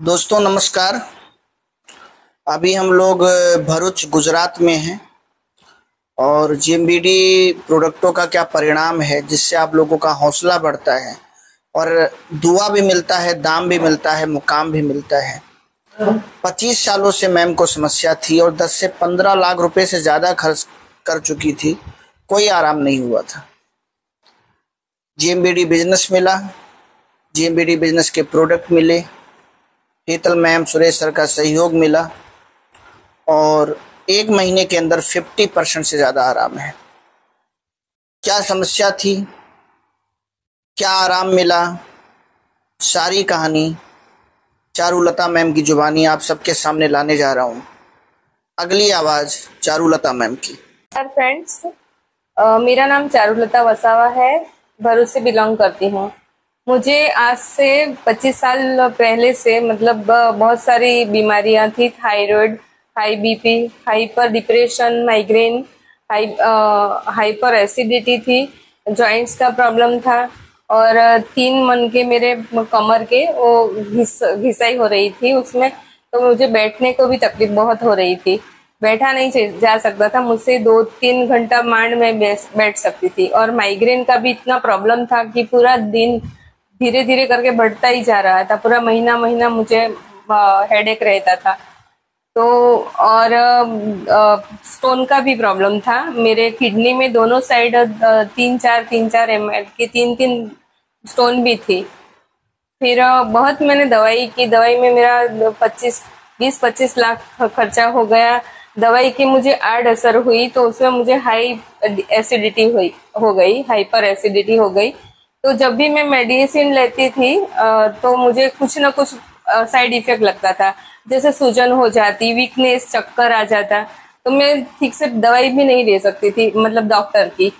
दोस्तों नमस्कार। अभी हम लोग भरूच गुजरात में हैं और जीएमबीडी प्रोडक्टों का क्या परिणाम है जिससे आप लोगों का हौसला बढ़ता है और दुआ भी मिलता है, दाम भी मिलता है, मुकाम भी मिलता है। 25 सालों से मैम को समस्या थी और 10 से 15 लाख रुपए से ज़्यादा खर्च कर चुकी थी, कोई आराम नहीं हुआ था। जीएमबीडी बिजनेस मिला, जीएमबीडी बिजनेस के प्रोडक्ट मिले, शीतल मैम, सुरेश सर का सहयोग मिला और 1 महीने के अंदर 50% से ज़्यादा आराम है। क्या समस्या थी, क्या आराम मिला, सारी कहानी चारुलता मैम की जुबानी आप सबके सामने लाने जा रहा हूँ। अगली आवाज़ चारुलता मैम की। फ्रेंड्स, मेरा नाम चारुलता वसावा है, भरूच से बिलोंग करती हूँ। मुझे आज से 25 साल पहले से बहुत सारी बीमारियां थी। Thyroid, high BP, hyper depression, migraine, hyper acidity थी, जॉइंट्स का प्रॉब्लम था और 3 मन के मेरे कमर के वो घिसाई हो रही थी उसमें। तो मुझे बैठने को भी तकलीफ बहुत हो रही थी, बैठा नहीं जा सकता था मुझसे। 2-3 घंटा मांड में बैठ सकती थी। और माइग्रेन का भी इतना प्रॉब्लम था कि पूरा दिन धीरे धीरे करके बढ़ता ही जा रहा था। पूरा महीना महीना मुझे हेडेक रहता था। तो और स्टोन का भी प्रॉब्लम था मेरे किडनी में, दोनों साइड 3-4 ml की 3-3 स्टोन भी थी। फिर बहुत मैंने दवाई की, दवाई में मेरा 20-25 लाख खर्चा हो गया। दवाई की मुझे आड़ असर हुई तो उसमें मुझे हाई एसिडिटी हो गई, हाइपर एसिडिटी हो गई। तो जब भी मैं मेडिसिन लेती थी तो मुझे कुछ ना कुछ साइड इफेक्ट लगता था, जैसे सूजन हो जाती, वीकनेस, चक्कर आ जाता। तो मैं ठीक से दवाई भी नहीं ले सकती थी, मतलब डॉक्टर की।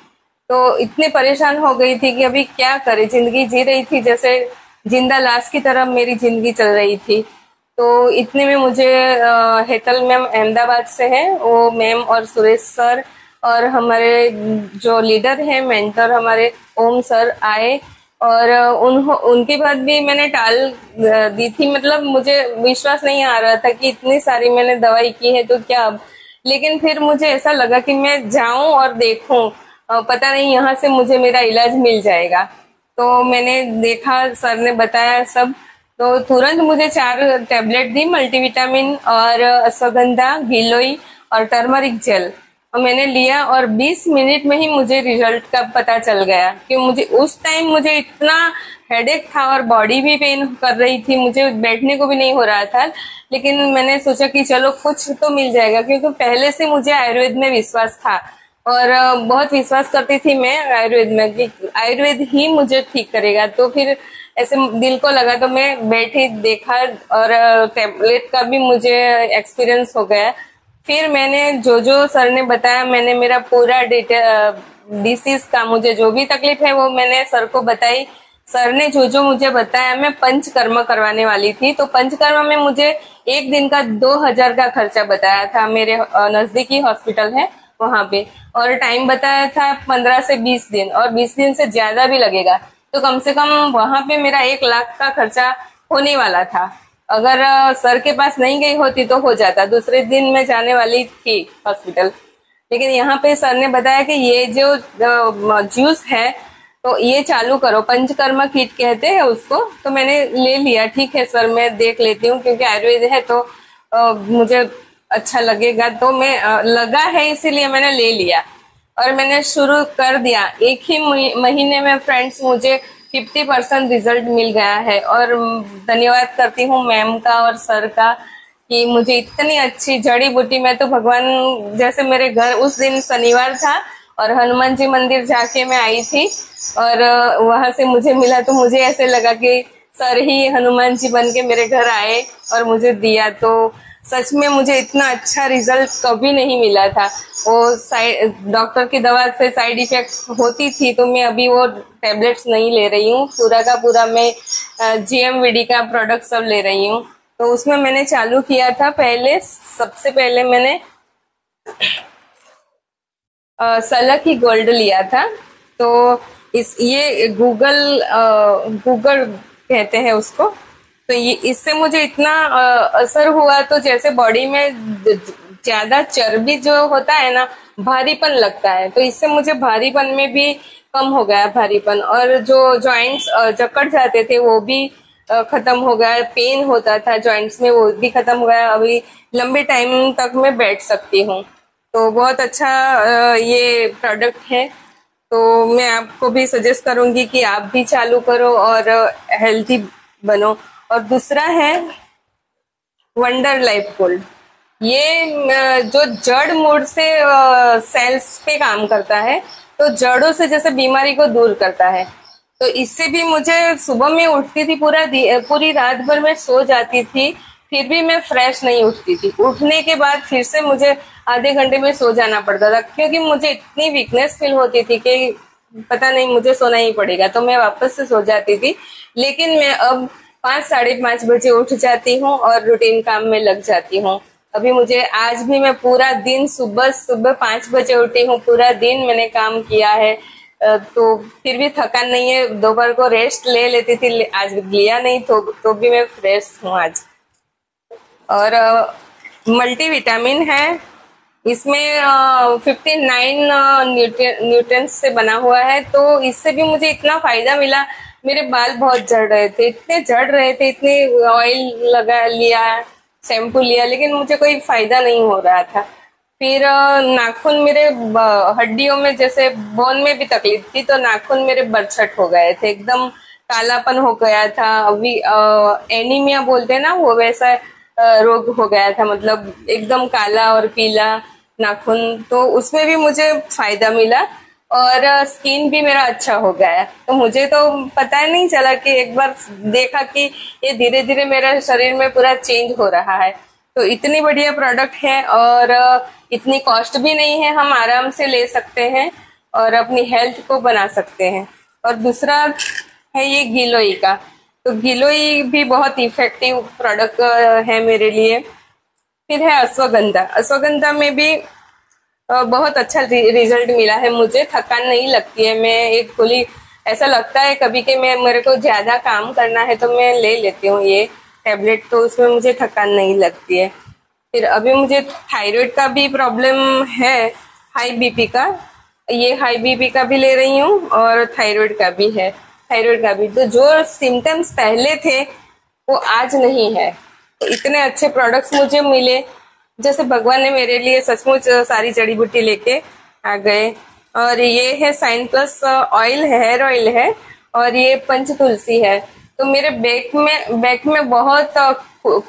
तो इतने परेशान हो गई थी कि अभी क्या करे, जिंदगी जी रही थी जैसे जिंदा लाश की तरह मेरी जिंदगी चल रही थी। तो इतने में मुझे हेतल मैम अहमदाबाद से है, वो मैम और सुरेश सर और हमारे जो लीडर हैं, मेंटर हमारे ओम सर आए। और उनके बाद भी मैंने टाल दी थी, मतलब मुझे विश्वास नहीं आ रहा था कि इतनी सारी मैंने दवाई की है तो क्या अब। लेकिन फिर मुझे ऐसा लगा कि मैं जाऊं और देखूं, पता नहीं यहाँ से मुझे मेरा इलाज मिल जाएगा। तो मैंने देखा, सर ने बताया सब, तो तुरंत मुझे 4 टैबलेट दी, मल्टीविटामिन और अश्वगंधा, गिलोय और टर्मरिक जेल। और मैंने लिया और 20 मिनट में ही मुझे रिजल्ट का पता चल गया कि मुझे उस टाइम मुझे इतना हेडेक था और बॉडी भी पेन कर रही थी, मुझे बैठने को भी नहीं हो रहा था। लेकिन मैंने सोचा कि चलो कुछ तो मिल जाएगा, क्योंकि पहले से मुझे आयुर्वेद में विश्वास था और बहुत विश्वास करती थी मैं आयुर्वेद में कि आयुर्वेद ही मुझे ठीक करेगा। तो फिर ऐसे दिल को लगा तो मैं बैठी, देखा और टैबलेट का भी मुझे एक्सपीरियंस हो गया। फिर मैंने जो जो सर ने बताया, मैंने मेरा पूरा डिसीज का, मुझे जो भी तकलीफ है वो मैंने सर को बताई। सर ने जो जो मुझे बताया, मैं पंचकर्म करवाने वाली थी। तो पंचकर्म में मुझे 1 दिन का 2000 का खर्चा बताया था, मेरे नजदीकी हॉस्पिटल है वहां पे। और टाइम बताया था 15 से 20 दिन, और 20 दिन से ज्यादा भी लगेगा। तो कम से कम वहां पे मेरा 1 लाख का खर्चा होने वाला था। अगर सर के पास नहीं गई होती तो हो जाता, दूसरे दिन मैं जाने वाली थी हॉस्पिटल। लेकिन यहाँ पे सर ने बताया कि ये जो जूस है तो ये चालू करो, पंचकर्मा किट कहते हैं उसको। तो मैंने ले लिया, ठीक है सर मैं देख लेती हूँ, क्योंकि आयुर्वेद है तो मुझे अच्छा लगेगा। तो मैं लगा है इसीलिए मैंने ले लिया और मैंने शुरू कर दिया। 1 ही महीने में फ्रेंड्स मुझे 50% रिजल्ट मिल गया है। और धन्यवाद करती हूँ मैम का और सर का कि मुझे इतनी अच्छी जड़ी बूटी, मैं तो भगवान जैसे, मेरे घर उस दिन शनिवार था और हनुमान जी मंदिर जाके मैं आई थी और वहां से मुझे मिला। तो मुझे ऐसे लगा कि सर ही हनुमान जी बन के मेरे घर आए और मुझे दिया। तो सच में मुझे इतना अच्छा रिजल्ट कभी नहीं मिला था। वो डॉक्टर की दवा से साइड इफेक्ट होती थी, तो मैं अभी वो टैबलेट्स नहीं ले रही हूँ, पूरा का पूरा मैं जीएमवीडी का प्रोडक्ट सब ले रही हूँ। तो उसमें मैंने चालू किया था, पहले सबसे पहले मैंने सलक ही गोल्ड लिया था। तो ये गूगल कहते हैं उसको, तो ये इससे मुझे इतना असर हुआ, तो जैसे बॉडी में ज्यादा चर्बी जो होता है ना, भारीपन लगता है, तो इससे मुझे भारीपन में भी कम हो गया भारीपन, और जो जॉइंट्स जकड़ जाते थे वो भी खत्म हो गया, पेन होता था जॉइंट्स में वो भी खत्म हो गया। अभी लंबे टाइम तक मैं बैठ सकती हूँ। तो बहुत अच्छा ये प्रोडक्ट है। तो मैं आपको भी सजेस्ट करूंगी कि आप भी चालू करो और हेल्थी बनो। और दूसरा है वंडर लाइफ गोल्ड। ये जो जड़ मूड से सेल्स पे काम करता है, तो जड़ों से जैसे बीमारी को दूर करता है। तो इससे भी मुझे सुबह में उठती थी, पूरी रात भर मैं सो जाती थी, फिर भी मैं फ्रेश नहीं उठती थी। उठने के बाद फिर से मुझे आधे घंटे में सो जाना पड़ता था, क्योंकि मुझे इतनी वीकनेस फील होती थी कि पता नहीं मुझे सोना ही पड़ेगा, तो मैं वापस से सो जाती थी। लेकिन मैं अब 5 साढ़े 5 बजे उठ जाती हूँ और रूटीन काम में लग जाती हूँ। अभी मुझे आज भी मैं पूरा दिन सुबह सुबह 5 बजे उठी हूँ, पूरा दिन मैंने काम किया है। तो फिर भी थकान नहीं है। दोपहर को रेस्ट ले लेती थी, आज लिया नहीं, तो भी मैं फ्रेश हूँ आज। और मल्टी विटामिन है इसमें, 59 न्यूट्रिएंट्स से बना हुआ है। तो इससे भी मुझे इतना फायदा मिला। मेरे बाल बहुत झड़ रहे थे, इतने झड़ रहे थे, इतने ऑयल लगा लिया, शैम्पू लिया, लेकिन मुझे कोई फायदा नहीं हो रहा था। फिर नाखून मेरे हड्डियों में, जैसे बोन में भी तकलीफ थी, तो नाखून मेरे बरछट हो गए थे, एकदम कालापन हो गया था। अभी एनीमिया बोलते हैं ना, वो वैसा रोग हो गया था, मतलब एकदम काला और पीला नाखून। तो उसमें भी मुझे फायदा मिला और स्किन भी मेरा अच्छा हो गया। तो मुझे तो पता ही नहीं चला कि एक बार देखा कि ये धीरे धीरे मेरे शरीर में पूरा चेंज हो रहा है। तो इतनी बढ़िया प्रोडक्ट है और इतनी कॉस्ट भी नहीं है, हम आराम से ले सकते हैं और अपनी हेल्थ को बना सकते हैं। और दूसरा है ये गिलोई का। तो गिलोई भी बहुत इफेक्टिव प्रोडक्ट है मेरे लिए। फिर है अश्वगंधा। अश्वगंधा में भी बहुत अच्छा रिजल्ट मिला है मुझे, थकान नहीं लगती है। मैं एक गोली, ऐसा लगता है कभी कि मेरे को ज्यादा काम करना है तो मैं ले लेती हूँ ये टैबलेट, तो उसमें मुझे थकान नहीं लगती है। फिर अभी मुझे थायराइड का भी प्रॉब्लम है, हाई बीपी का। ये हाई बीपी का भी ले रही हूँ और थायराइड का भी है। थायराइड का भी, तो जो सिम्टम्स पहले थे वो आज नहीं है। तो इतने अच्छे प्रोडक्ट्स मुझे मिले, जैसे भगवान ने मेरे लिए सचमुच सारी जड़ी बूटी लेके आ गए। और ये है sign plus oil, hair oil है, और ये पंच तुलसी है। तो मेरे बैक में बहुत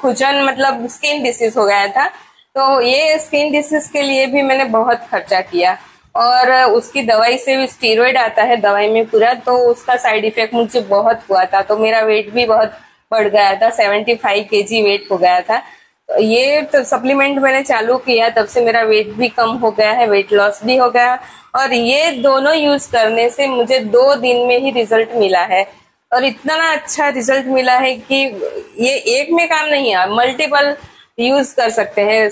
खुजन, मतलब स्किन डिसीज हो गया था। तो ये स्किन डिसीज के लिए भी मैंने बहुत खर्चा किया, और उसकी दवाई से भी, स्टीरॉयड आता है दवाई में पूरा, तो उसका साइड इफेक्ट मुझे बहुत हुआ था। तो मेरा वेट भी बहुत बढ़ गया था, 75 kg वेट हो गया था। तो ये तो सप्लीमेंट मैंने चालू किया, तब से मेरा वेट भी कम हो गया है, वेट लॉस भी हो गया। और ये दोनों यूज करने से मुझे 2 दिन में ही रिजल्ट मिला है, और इतना अच्छा रिजल्ट मिला है कि ये एक में काम नहीं है, मल्टीपल यूज कर सकते हैं,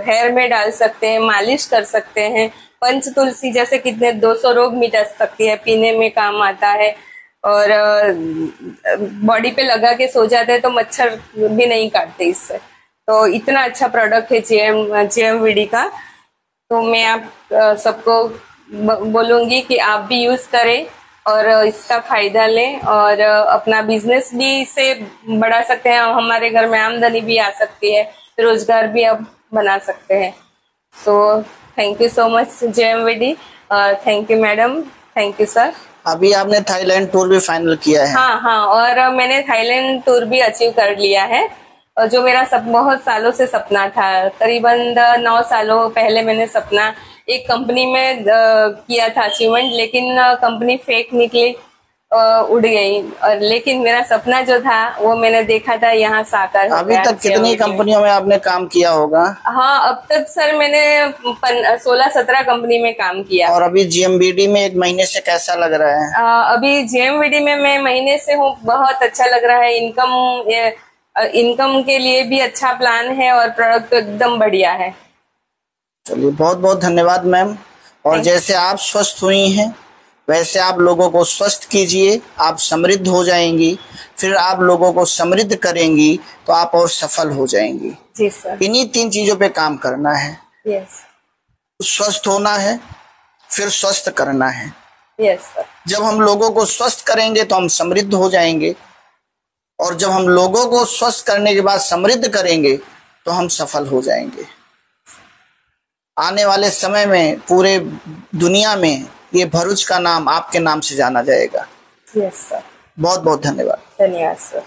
हेयर में डाल सकते हैं, मालिश कर सकते हैं। पंच तुलसी जैसे कितने 200 रोग मिटा सकती है, पीने में काम आता है। और बॉडी पे लगा के सो जाते हैं तो मच्छर भी नहीं काटते इससे। तो इतना अच्छा प्रोडक्ट है जेएमवीडी का। तो मैं आप सबको बोलूंगी कि आप भी यूज करें और इसका फायदा लें, और अपना बिजनेस भी इससे बढ़ा सकते हैं। हमारे घर में आमदनी भी आ सकती है, रोजगार भी आप बना सकते हैं। So thank you so much JMVD, thank you madam, thank you sir. अभी आपने थाईलैंड टूर भी फाइनल किया है? हाँ हाँ, और मैंने थाईलैंड टूर भी अचीव कर लिया है, और जो मेरा बहुत सालों से सपना था, करीबन 9 सालों पहले मैंने सपना एक कंपनी में किया था अचीवमेंट, लेकिन कंपनी फेक निकली, उड़ गई। और लेकिन मेरा सपना जो था वो मैंने देखा था यहाँ साकार हो अभी गया। तक कितनी कंपनियों में आपने काम किया होगा? हाँ, अब तक सर मैंने 16-17 कंपनी में काम किया। और अभी जेएमवीडी में 1 महीने से कैसा लग रहा है? अभी जेएमवीडी में मैं महीने से हूँ, बहुत अच्छा लग रहा है। इनकम के लिए भी अच्छा प्लान है, और प्रोडक्ट तो एकदम बढ़िया है। चलिए, बहुत बहुत धन्यवाद मैम। और जैसे आप स्वस्थ हुई हैं वैसे आप लोगों को स्वस्थ कीजिए, आप समृद्ध हो जाएंगी। फिर आप लोगों को समृद्ध करेंगी तो आप और सफल हो जाएंगी। जी सर। इन्हीं 3 चीजों पे काम करना है। यस। स्वस्थ होना है, फिर स्वस्थ करना है। Yes sir. जब हम लोगों को स्वस्थ करेंगे तो हम समृद्ध हो जाएंगे, और जब हम लोगों को स्वस्थ करने के बाद समृद्ध करेंगे तो हम सफल हो जाएंगे। आने वाले समय में पूरे दुनिया में ये भरूच का नाम आपके नाम से जाना जाएगा। Yes sir. बहुत बहुत धन्यवाद। धन्यवाद सर।